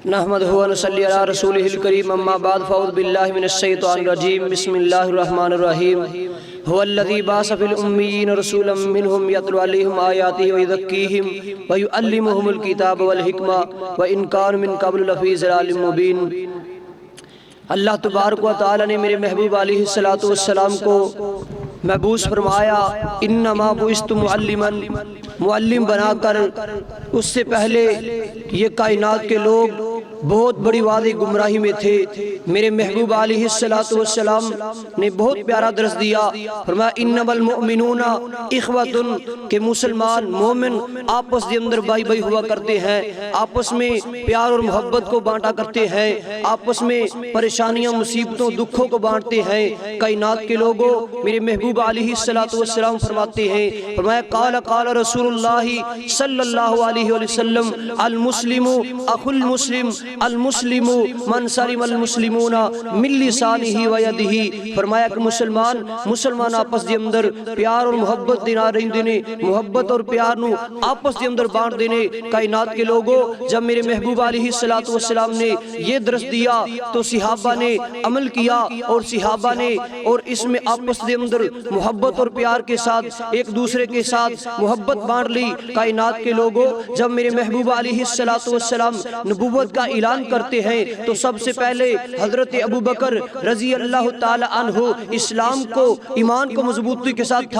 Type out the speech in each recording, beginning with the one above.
نحمدہ و نصلی علی رسولہ الکریم اما بعد فاعوذ باللہ من الشیطان الرجیم بسم اللہ الرحمن الرحیم هو الذی بعث فی الامیین رسولا منہم یتلو علیہم آیاتہ ویزکیہم ویعلمہم الکتاب والحکمہ وان کانوا من قبل لفی ضلال مبین۔ اللہ تبارک و تعالی نے میرے محبوب علیہ السلام کو مبعوث فرمایا، انما بعثت معلما، معلم بنا کر۔ اس سے پہلے یہ کائنات کے لوگ بہت بڑی واضح گمراہی میں تھے۔ میرے محبوب علیہ السلام نے بہت پیارا درس دیا، فرمایا انما المؤمنون اخوۃ، کہ مسلمان مومن آپس کے اندر بھائی بھائی ہوا کرتے ہیں، آپس میں پیار اور محبت کو بانٹا کرتے ہیں، آپس میں پریشانیاں مصیبتوں دکھوں کو بانٹتے ہیں۔ کائنات کے لوگوں میرے محبوب علیہ السلام فرماتے ہیں، فرمایا قال رسول اللہ صلی اللہ علیہ وسلم المسلم اخو المسلم، المسلم من سلم المسلمون من لسانہ و یدہ۔ فرمایا کہ مسلمان آپس دے اندر پیار اور محبت دینے، محبت اور پیار نو آپس دے اندر بانٹ دینے۔ کائنات کے لوگوں جب میرے محبوب علیہ السلام نے یہ درس دیا تو صحابہ نے عمل کیا، اور صحابہ نے اور اس میں آپس دے اندر محبت اور پیار کے ساتھ ایک دوسرے کے ساتھ محبت بانٹ لی۔ کائنات کے لوگوں جب میرے محبوب علیہ السلام نبوت کا اعلان کرتے ہیں تو سب سے پہلے حضرت ابوبکر رضی اللہ تعالی عنہ اسلام کو، ایمان کو مضبوطی کے ساتھ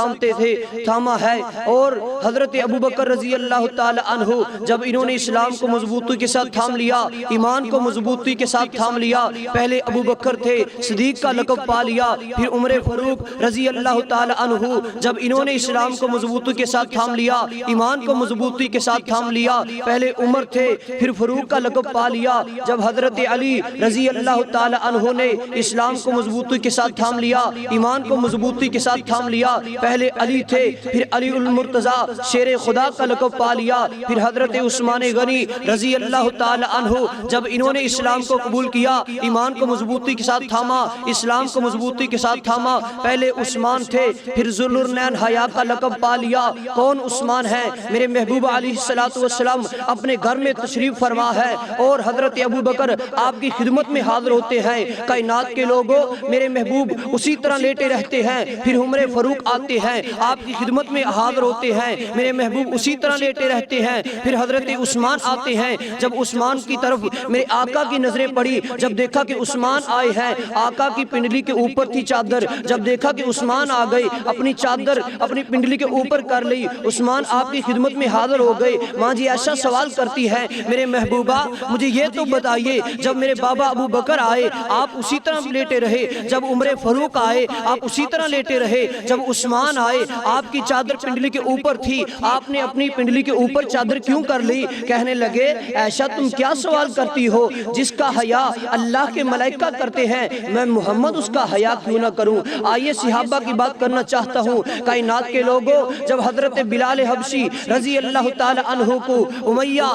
تھاما ہے، اور حضرت ابوبکر رضی اللہ تعالی عنہ جب انہوں نے اسلام کو مضبوطی کے ساتھ تھام لیا، ایمان کو مضبوطی کے ساتھ تھام لیا، پہلے ابوبکر تھے، صدیق کا لقب پا لیا، پھر عمر فاروق رضی اللہ تعالی عنہ جب انہوں نے اسلام کو مضبوطی کے ساتھ تھام لیا، ایمان کو مضبوطی کے ساتھ تھام لیا، پہلے عمر تھے، پھر فاروق کا لقب پا لیا۔ جب حضرت علی رضی اللہ تعالی عنہ نے اسلام کو مضبوطی کے ساتھ تھام لیا، ایمان کو مضبوطی کے ساتھ تھام لیا، پہلے علی تھے، پھر علی المرتضی شیر خدا کا لقب پا لیا، پھر حضرت عثمان غنی رضی اللہ تعالی عنہ جب انہوں نے اسلام کو قبول کیا، ایمان کو مضبوطی کے ساتھ تھاما، اسلام کو مضبوطی کے ساتھ تھاما، پہلے عثمان تھے، پھر ذوالنورین حیا کا لقب پا لیا۔ کون عثمان ہے؟ میرے محبوب علیہ السلام اپنے گھر میں تشریف فرما ہے، اور حضرت ابوبکر آپ کی خدمت میں حاضر ہوتے ہیں۔ کائنات کے لوگوں میرے محبوب اسی طرح لیٹے رہتے ہیں، پھر عمر فاروق آتے ہیں، آپ کی خدمت میں حاضر ہوتے ہیں، میرے محبوب اسی طرح لیٹے رہتے ہیں، پھر حضرت عثمان آتے ہیں۔ جب عثمان کی طرف میرے آقا کی نظریں پڑی، جب دیکھا کہ عثمان آئے ہیں، آقا کی پنڈلی کے اوپر تھی چادر، جب دیکھا کہ عثمان آ گئے، اپنی چادر اپنی پنڈلی کے اوپر کر لی، عثمان آپ کی خدمت میں حاضر ہو گئے۔ ماں جی عائشہ سوال کرتی ہے، میرے محبوبہ مجھے یہ تو بتائیے، جب میرے بابا ابو بکر آئے آپ اسی طرح لیٹے رہے، جب عمر فاروق آئے آپ اسی طرح لیٹے رہے، جب عثمان آئے آپ کی چادر پنڈلی کے اوپر تھی، آپ نے اپنی پنڈلی کے اوپر چادر کیوں کر لی؟ کہنے لگے عائشہ تم کیا سوال کرتی ہو؟ جس کا حیا اللہ کے ملائکہ کرتے ہیں، میں محمد اس کا حیا کیوں نہ کروں؟ آئیے صحابہ کی بات کرنا چاہتا ہوں۔ کائنات کے لوگوں جب حضرت بلال حبشی رضی اللہ تعالی عنہ کو امیہ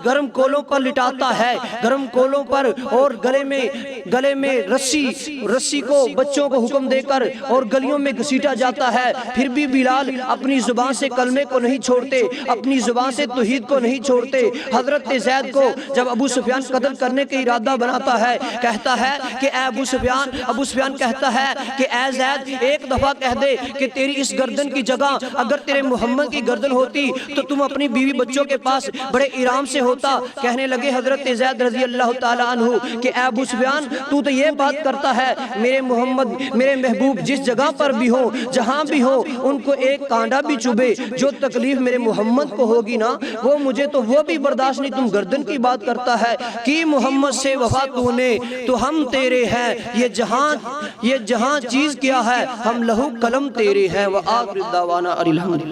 گرم کولوں پر لٹاتا ہے، گرم کولوں پر، اور گلے میں رسی کو بچوں کو حکم دے کر اور گلیوں میں گھسیٹا جاتا ہے، پھر بھی بلال اپنی زبان سے کلمے کو نہیں چھوڑتے، اپنی زبان سے توحید کو نہیں چھوڑتے۔ حضرت زید کو جب ابو سفیان قتل کرنے کا ارادہ بناتا ہے، کہتا ہے کہ اے ابو سفیان کہتا ہے کہ اے زید ایک دفعہ کہہ دے کہ تیری اس گردن کی جگہ اگر تیرے محمد کی گردن ہوتی تو تم اپنی بیوی بچوں کے پاس بڑے آرام سے ہوتا۔ کہنے لگے حضرت زید رضی اللہ تعالی عنہ کہ اے ابو سفیان تو یہ بات کرتا ہے، میرے محبوب جس جگہ پر بھی ہو، جہاں بھی ہو، ان کو ایک کانڈا بھی چبھے، جو تکلیف میرے محمد کو ہوگی نا وہ مجھے تو وہ بھی برداشت نہیں۔ تم گردن کی بات کرتا ہے کہ محمد سے وفا تو نے تو ہم تیرے ہیں، یہ جہاں چیز کیا ہے، ہم لہو قلم تیرے ہیں۔ وآخر دعوانا الحمدللہ۔